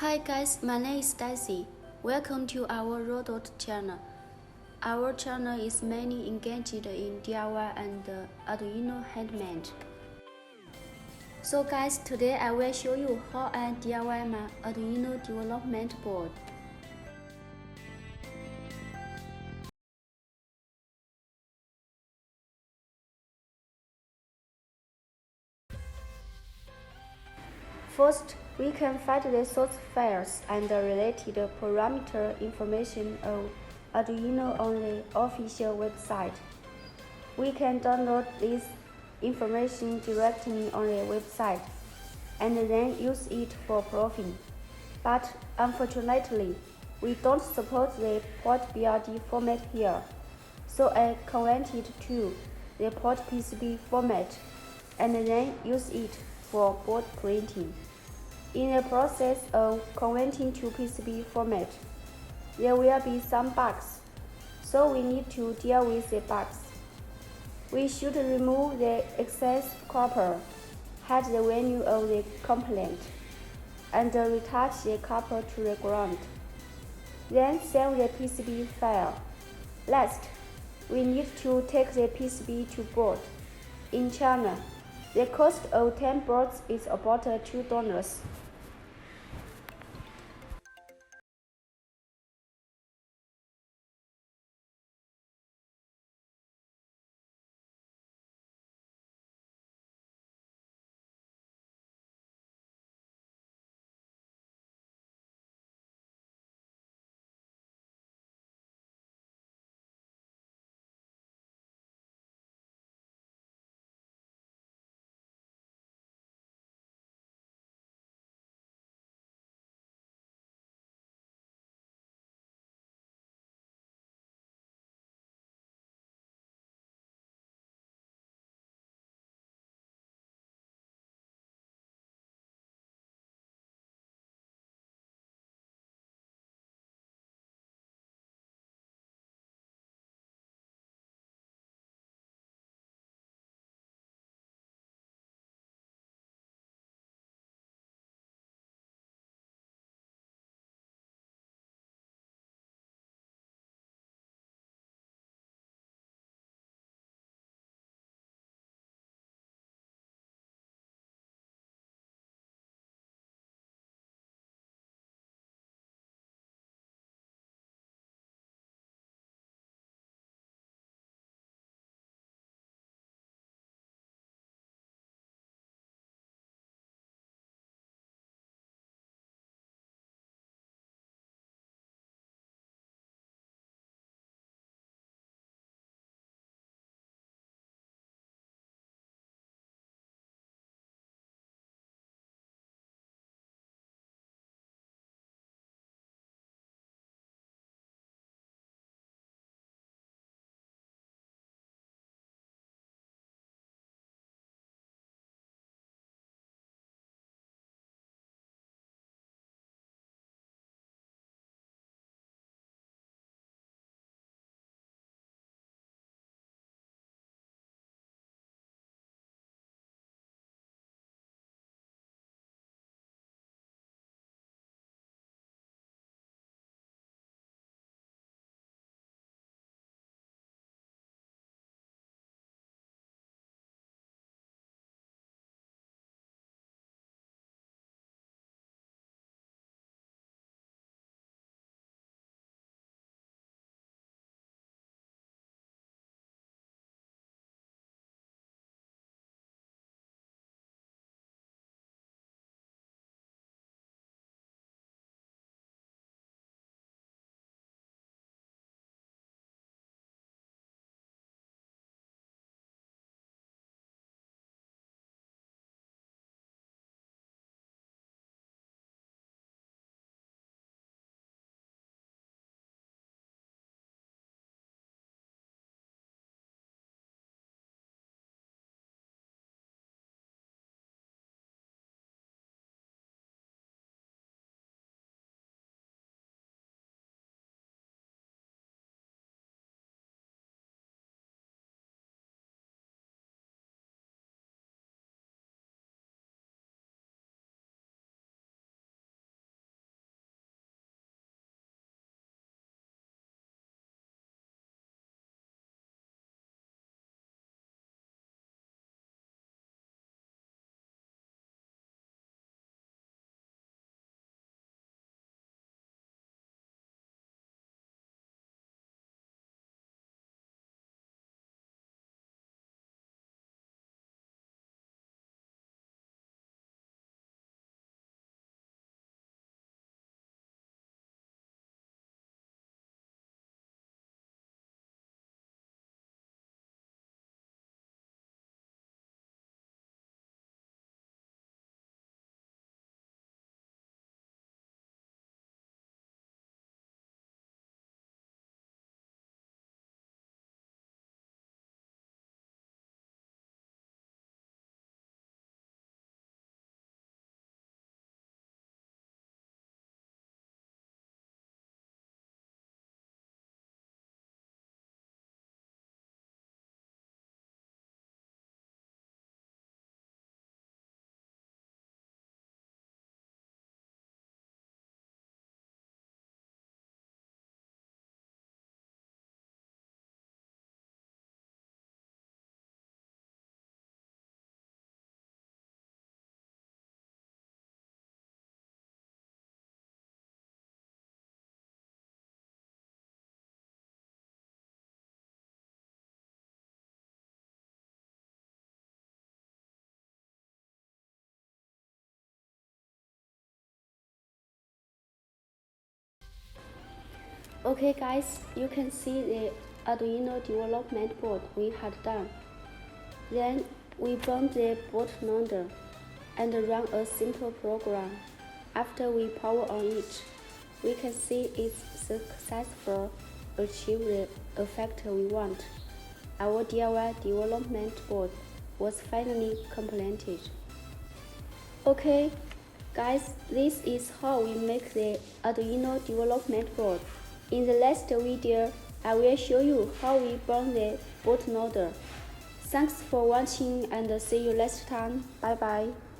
Hi guys, my name is Daisy. Welcome to our Rodot channel. Our channel is mainly engaged in DIY and Arduino handmade. So guys, today I will show you how I DIY my Arduino development board. First, we can find the source files and the related parameter information of Arduino on the official website. We can download this information directly on the website and then use it for proofing. But unfortunately, we don't support the port.bld format here, so I converted to the port PCB format and then use it for board printing. In the process of converting to PCB format, there will be some bugs, so we need to deal with the bugs. We should remove the excess copper, hide the value of the component, and retouch the copper to the ground. Then save the PCB file. Last, we need to take the PCB to board. In China, the cost of 10 boards is about $2. Okay guys, you can see the Arduino development board we had done. Then we burn the bootloader and run a simple program. After we power on it, we can see it's successful achieved the effect we want. Our DIY development board was finally completed. Okay, guys, this is how we make the Arduino development board. In the next video, I will show you how we burn the bootloader. Thanks for watching and see you next time. Bye bye.